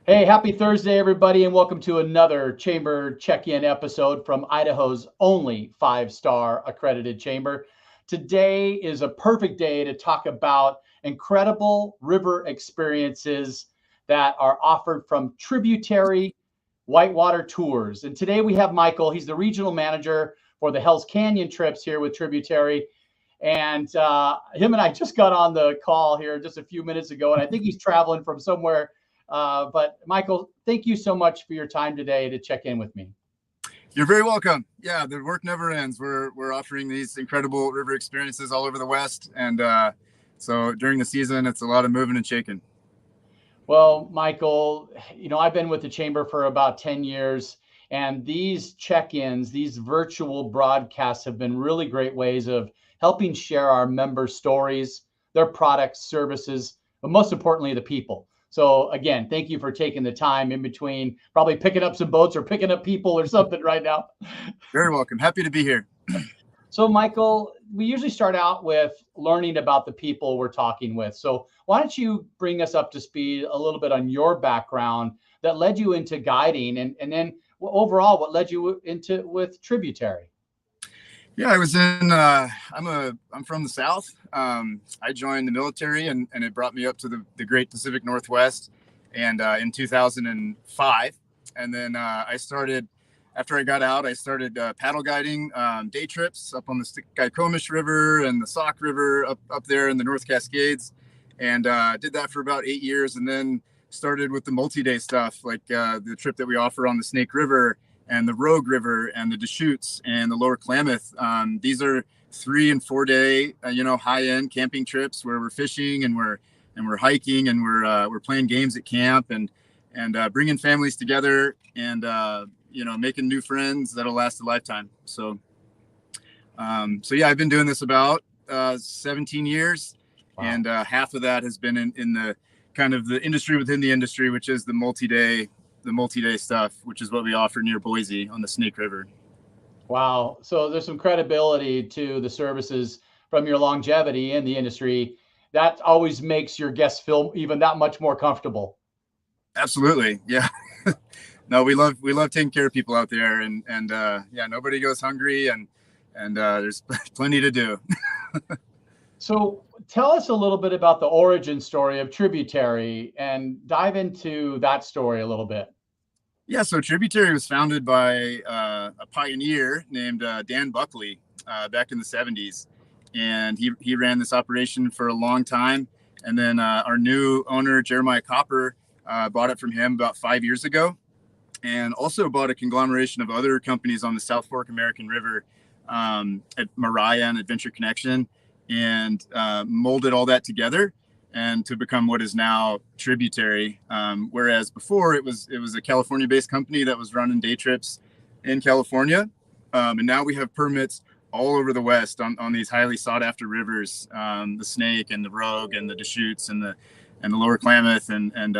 Hey, happy Thursday, everybody, and welcome to another Chamber check-in episode from Idaho's only five-star accredited chamber. Today is a perfect day to talk about incredible river experiences that are offered from Tributary Whitewater Tours. And today we have Michael. He's the regional manager for the Hells Canyon trips here with Tributary. And him and I just got on the call here just a few minutes ago, and I think he's traveling from somewhere. But Michael, thank you so much for your time today to check in with me. You're very welcome. Yeah, the work never ends. We're offering these incredible river experiences all over the West, and so during the season, it's a lot of moving and shaking. Well, Michael, I've been with the chamber for about 10 years, and these check-ins, these virtual broadcasts have been really great ways of helping share our members' stories, their products, services, but most importantly, the people. So again, thank you for taking the time in between probably picking up some boats or picking up people or something right now. Very welcome. Happy to be here. So Michael, we usually start out with learning about the people we're talking with. So why don't you bring us up to speed a little bit on your background that led you into guiding and then overall what led you into with Tributary? Yeah, I was in. I'm from the South. I joined the military, and it brought me up to the Great Pacific Northwest, and in 2005, and then I started. After I got out, I started paddle guiding day trips up on the Skykomish River and the Sauk River up there in the North Cascades, and did that for about 8 years, and then started with the multi-day stuff, like the trip that we offer on the Snake River and the Rogue River and the Deschutes and the Lower Klamath. These are 3 and 4 day, high-end camping trips where we're fishing and we're hiking and we're playing games at camp and bringing families together and making new friends that'll last a lifetime. So yeah, I've been doing this about 17 years. Wow. And half of that has been in the kind of the industry within the industry, which is the multi-day stuff, which is what we offer near Boise on the Snake River. Wow. So there's some credibility to the services from your longevity in the industry. That always makes your guests feel even that much more comfortable. Absolutely. Yeah. No, we love taking care of people out there, and yeah, nobody goes hungry, and there's plenty to do. So tell us a little bit about the origin story of Tributary and dive into that story a little bit. Yeah, so Tributary was founded by a pioneer named Dan Buckley back in the 70s. And he ran this operation for a long time. And then our new owner, Jeremiah Copper, bought it from him about 5 years ago, and also bought a conglomeration of other companies on the South Fork American River at Mariah and Adventure Connection, and molded all that together and to become what is now Tributary. Whereas before it was a California-based company that was running day trips in California. And now we have permits all over the West on these highly sought after rivers, the Snake and the Rogue and the Deschutes and the Lower Klamath. And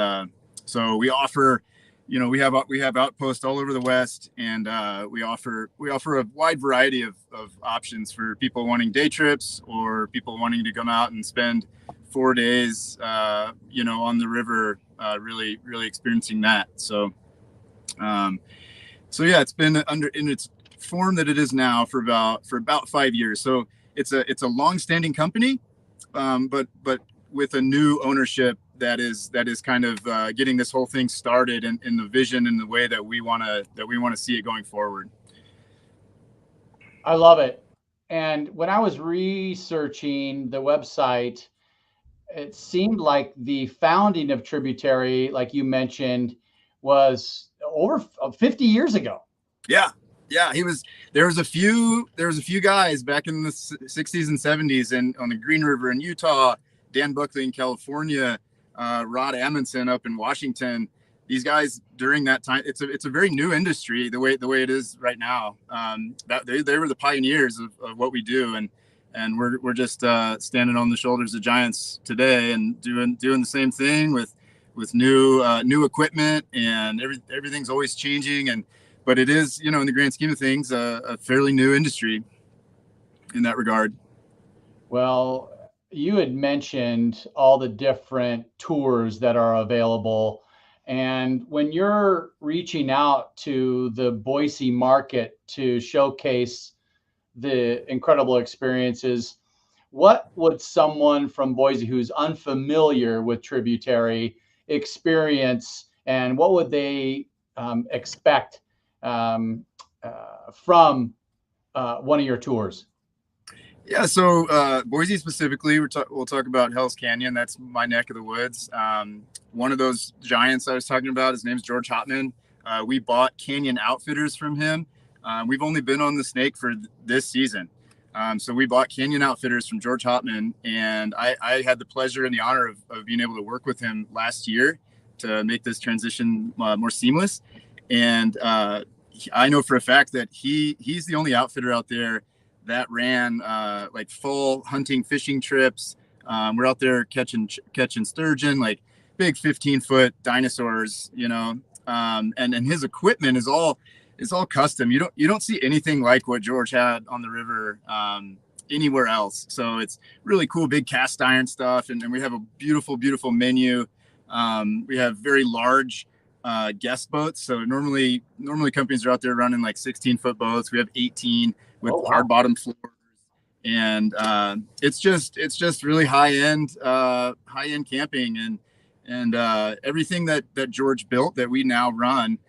so we offer, we have outposts all over the West, and we offer a wide variety of options for people wanting day trips or people wanting to come out and spend 4 days, on the river, really experiencing that. So yeah, it's been in its form that it is now for about 5 years. So it's a long-standing company, but with a new ownership that is kind of getting this whole thing started in the vision and the way that we want to see it going forward. I love it. And when I was researching the website, it seemed like the founding of Tributary, like you mentioned, was over 50 years ago. Yeah. There was a few guys back in the 60s and 70s and on the Green River in Utah, Dan Buckley in California, Rod Amundsen up in Washington. These guys during that time, it's a very new industry the way it is right now. They were the pioneers of what we do, and we're just standing on the shoulders of giants today and doing the same thing with new equipment, and everything's always changing. But it is, in the grand scheme of things, a fairly new industry in that regard. Well, you had mentioned all the different tours that are available. And when you're reaching out to the Boise market to showcase the incredible experiences, what would someone from Boise who's unfamiliar with Tributary experience, and what would they expect from one of your tours? Yeah, so Boise specifically, we'll talk about Hell's Canyon. That's my neck of the woods. One of those giants I was talking about, his name's George Hopman. We bought Canyon Outfitters from him. We've only been on the Snake for this season. So we bought Canyon Outfitters from George Hopman, and I had the pleasure and the honor of being able to work with him last year to make this transition more seamless. And I know for a fact that he's the only outfitter out there that ran like full hunting, fishing trips. We're out there catching sturgeon, like big 15-foot dinosaurs, and his equipment is all custom. You don't see anything like what George had on the river anywhere else. So it's really cool, big cast iron stuff, and we have a beautiful menu. We have very large guest boats. So normally companies are out there running like 16-foot boats. We have 18 with hard bottom floors, and it's just really high end camping, and everything that George built that we now run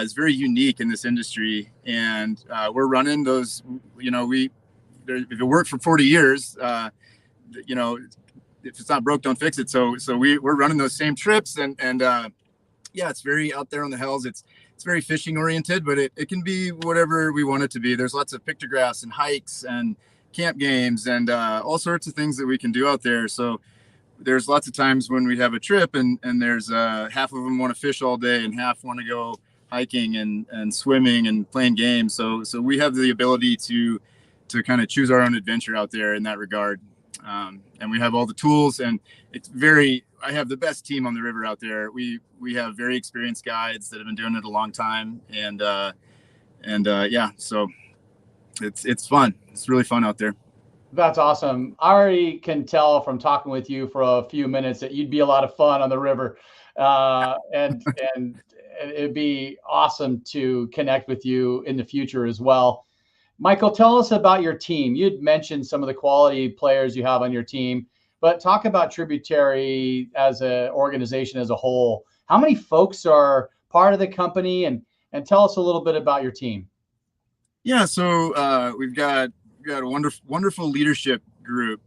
is very unique in this industry. And we're running those, if it worked for 40 years, if it's not broke, don't fix it. So we're running those same trips, and yeah, it's very out there on the Hells. It's very fishing oriented, but it can be whatever we want it to be. There's lots of pictographs and hikes and camp games and all sorts of things that we can do out there. So there's lots of times when we have a trip and there's half of them want to fish all day and half want to go hiking and swimming and playing games. So we have the ability to kind of choose our own adventure out there in that regard. And we have all the tools, and I have the best team on the river out there. We have very experienced guides that have been doing it a long time, and yeah, so it's fun. It's really fun out there. That's awesome. I already can tell from talking with you for a few minutes that you'd be a lot of fun on the river, and it'd be awesome to connect with you in the future as well. Michael, tell us about your team. You'd mentioned some of the quality players you have on your team, but talk about Tributary as an organization as a whole. How many folks are part of the company, and tell us a little bit about your team. Yeah, so we've got a wonderful leadership group.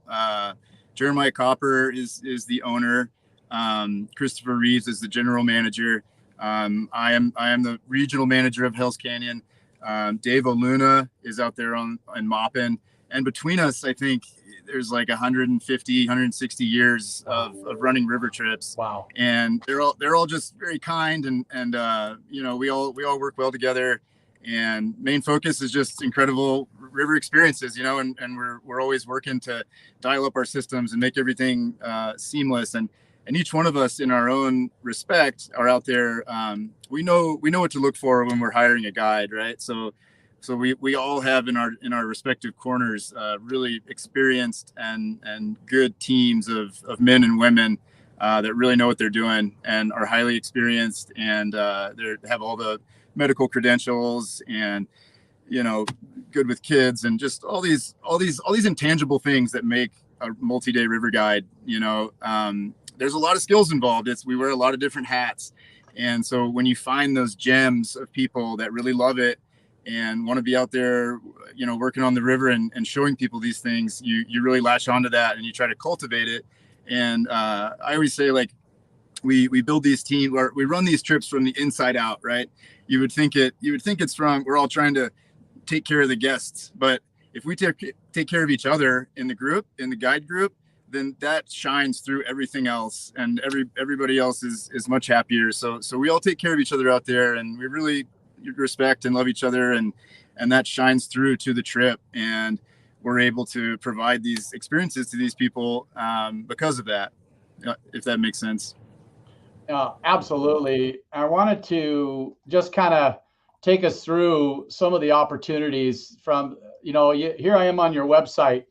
Jeremiah Copper is the owner. Christopher Reeves is the general manager. I am the regional manager of Hell's Canyon. Dave O'Luna is out there on mopping, and between us, I think there's like 150, 160 years of running river trips. Wow! And they're all just very kind, and we all work well together. And main focus is just incredible river experiences, and we're always working to dial up our systems and make everything seamless. And each one of us in our own respect are out there. We know what to look for when we're hiring a guide, right? So we all have in our respective corners really experienced and good teams of men and women that really know what they're doing and are highly experienced, and they have all the medical credentials and good with kids, and just all these intangible things that make a multi-day river guide. There's a lot of skills involved. We wear a lot of different hats. And so when you find those gems of people that really love it and want to be out there, working on the river and showing people these things, you really latch onto that and you try to cultivate it. And I always say, like, we build these teams, or we run these trips from the inside out, right? You would think it's from, we're all trying to take care of the guests, but if we take care of each other in the guide group, then that shines through everything else, and everybody else is much happier. So we all take care of each other out there, and we really respect and love each other, and that shines through to the trip, and we're able to provide these experiences to these people because of that, if that makes sense. Absolutely. I wanted to just kind of take us through some of the opportunities from, here I am on your website,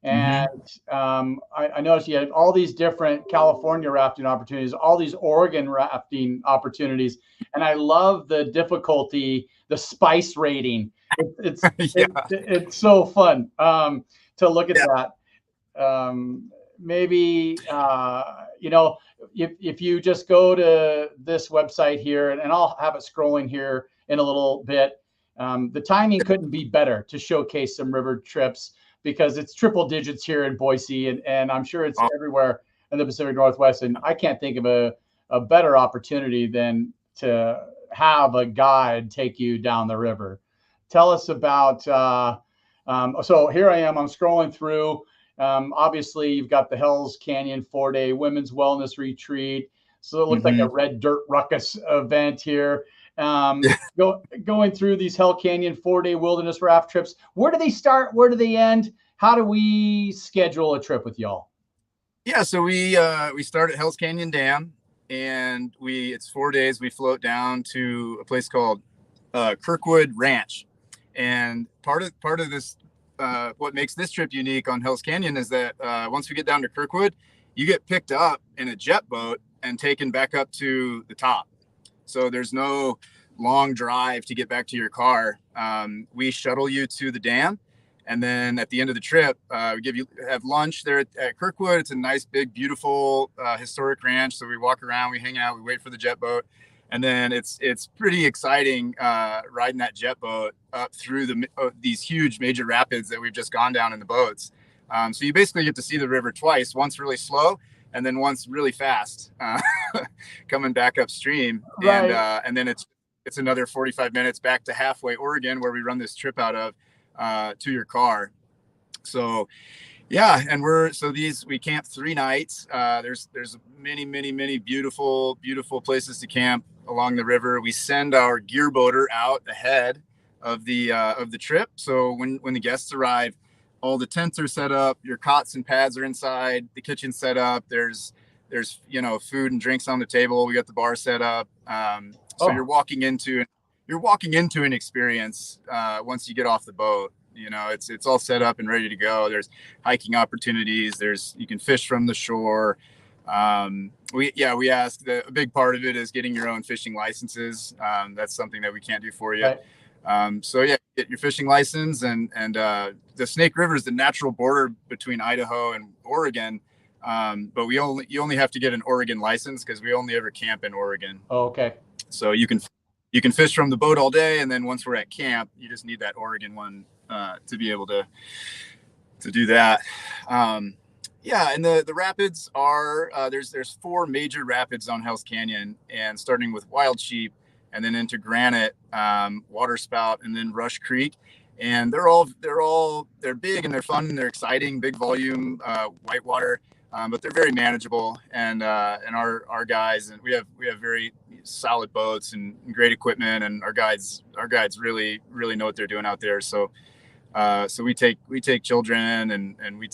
And I noticed you had all these different California rafting opportunities, all these Oregon rafting opportunities, and I love the difficulty, the spice rating. Yeah. It's so fun to look at Yeah. that. Maybe if you just go to this website here, and I'll have it scrolling here in a little bit. The timing couldn't be better to showcase some river trips, because it's triple digits here in Boise, and I'm sure it's everywhere in the Pacific Northwest. And I can't think of a better opportunity than to have a guide take you down the river. Tell us about, so here I am, I'm scrolling through. Obviously, you've got the Hells Canyon 4-day women's wellness retreat. So it looks like a red dirt ruckus event here. Going through these Hell Canyon 4-day wilderness raft trips. Where do they start? Where do they end? How do we schedule a trip with y'all? Yeah, so we start at Hell's Canyon Dam, and it's 4 days. We float down to a place called Kirkwood Ranch, and part of this, what makes this trip unique on Hell's Canyon is that once we get down to Kirkwood, you get picked up in a jet boat and taken back up to the top. So there's no long drive to get back to your car. We shuttle you to the dam, and then at the end of the trip, we have lunch there at Kirkwood. It's a nice, big, beautiful, historic ranch. So we walk around, we hang out, we wait for the jet boat, and then it's pretty exciting riding that jet boat up through these huge major rapids that we've just gone down in the boats. So you basically get to see the river twice, once really slow, and then once really fast, coming back upstream. Right. And then it's another 45 minutes back to halfway Oregon, where we run this trip out of, to your car. So yeah, and we camp 3 nighs. There's many beautiful places to camp along the river. We send our gear boater out ahead of the trip. So when the guests arrive, all the tents are set up, your cots and pads are inside, the kitchen's set up, there's food and drinks on the table, we got the bar set up. So you're walking into an experience once you get off the boat. It's all set up and ready to go. There's hiking opportunities, you can fish from the shore. We ask, a big part of it is getting your own fishing licenses. That's something that we can't do for you. Right. So yeah, get your fishing license, and the Snake River is the natural border between Idaho and Oregon. But you only have to get an Oregon license, because we only ever camp in Oregon. Oh, okay. So you can fish from the boat all day, and then once we're at camp, you just need that Oregon one to be able to do that. Yeah, and the rapids are there's 4 major rapids on Hell's Canyon, and starting with Wild Sheep, and then into Granite, Waterspout, and then Rush Creek. And they're big and they're fun and they're exciting, big volume, whitewater, but they're very manageable. And our guys, and we have very solid boats and great equipment, and our guides really know what they're doing out there. So we take children, and we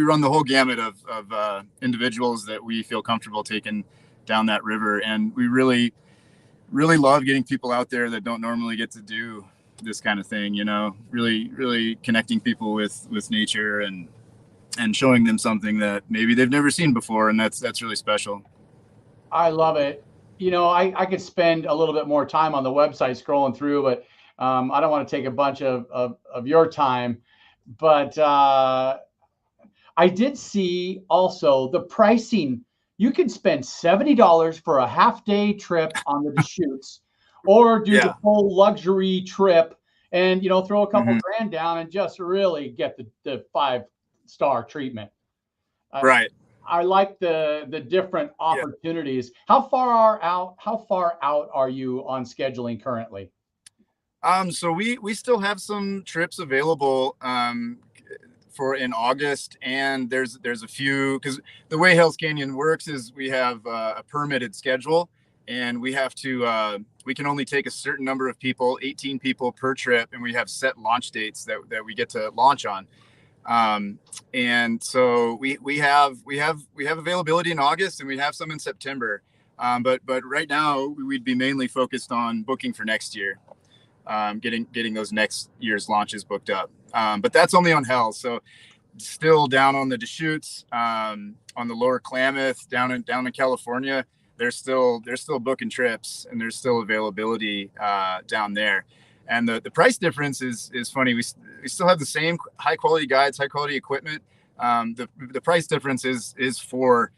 run the whole gamut of individuals that we feel comfortable taking down that river. And we really love getting people out there that don't normally get to do this kind of thing, really connecting people with nature and showing them something that maybe they've never seen before. And that's really special. I love it. I could spend a little bit more time on the website scrolling through, but I don't want to take a bunch of your time. But I did see also the pricing. You can spend $70 for a half-day trip on the Deschutes, or do the full luxury trip and throw a couple grand down and just really get the 5-star treatment. Right. I like the different opportunities. How far out are you on scheduling currently? So we still have some trips available for in August, and there's a few, because the way Hell's Canyon works is we have a permitted schedule, and we have to we can only take a certain number of people, 18 people per trip, and we have set launch dates that we get to launch on. And so we have availability in August, and we have some in September. But right now we'd be mainly focused on booking for next year, getting those next year's launches booked up. But that's only on Hell. So still down on the Deschutes, on the Lower Klamath, down in California, they're still booking trips, and there's still availability down there. And the price difference is funny. We still have the same high quality guides, high quality equipment. The price difference is for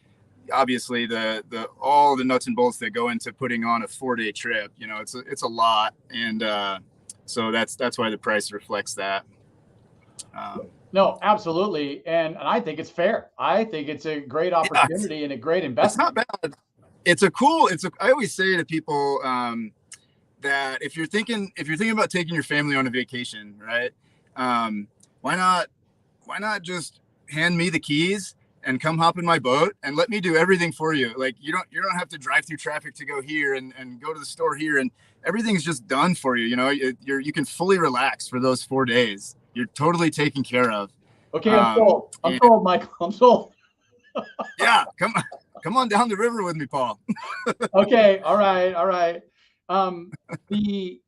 obviously the all the nuts and bolts that go into putting on a 4-day trip. You know, it's a lot, and so that's why the price reflects that. No, absolutely, and I think it's fair. I think it's a great opportunity and a great investment. It's not bad. I always say to people that if you're thinking about taking your family on a vacation, right? Why not just hand me the keys and come hop in my boat and let me do everything for you. Like you don't have to drive through traffic to go here and go to the store here, and everything's just done for you. You know, you can fully relax for those 4 days. You're totally taken care of. Okay, I'm sold. I'm sold, Michael. I'm sold. Yeah, come on down the river with me, Paul. Okay, all right. The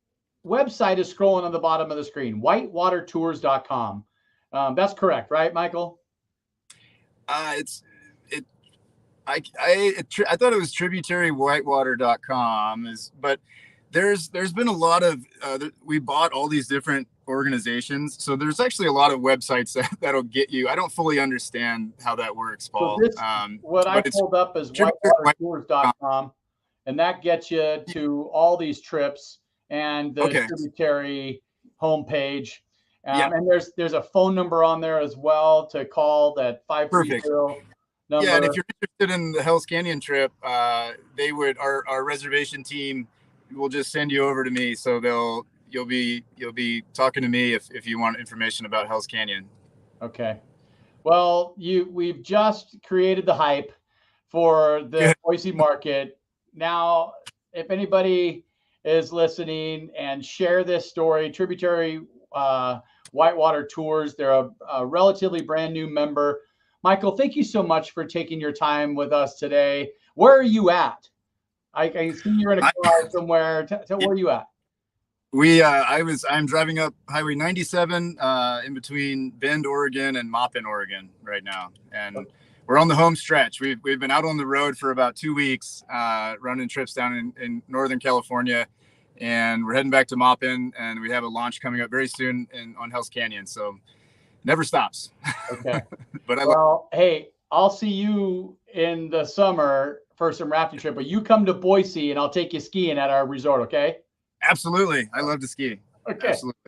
website is scrolling on the bottom of the screen, whitewatertours.com. That's correct, right, Michael? I thought it was tributarywhitewater.com, but there's been a lot of we bought all these different organizations, so there's actually a lot of websites that'll get you. I don't fully understand how that works, Paul. So what I pulled up is whitewatertours.com, and that gets you to all these trips and the Tributary homepage. And there's a phone number on there as well to call, that 530 number. Yeah, and if you're interested in the Hell's Canyon trip, our reservation team will just send you over to me, so you'll be talking to me if you want information about Hell's Canyon. Okay. Well, we've just created the hype for the Boise market. Now, if anybody is listening, and share this story, Tributary Whitewater Tours, they're a relatively brand new member. Michael, thank you so much for taking your time with us today. Where are you at? I see you're in a car somewhere. Where are you at? I'm driving up Highway 97 in between Bend, Oregon and Maupin, Oregon right now. And we're on the home stretch. We've been out on the road for about 2 weeks, running trips down in Northern California. And we're heading back to Maupin, and we have a launch coming up very soon on Hell's Canyon. So never stops. Okay. But hey, I'll see you in the summer for some rafting trip, but you come to Boise and I'll take you skiing at our resort. Okay. Absolutely. I love to ski. Okay. Absolutely.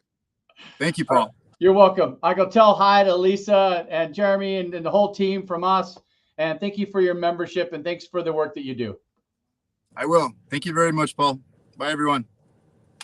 Thank you, Paul. You're welcome. I go tell hi to Lisa and Jeremy and the whole team from us. And thank you for your membership, and thanks for the work that you do. I will. Thank you very much, Paul. Bye, everyone.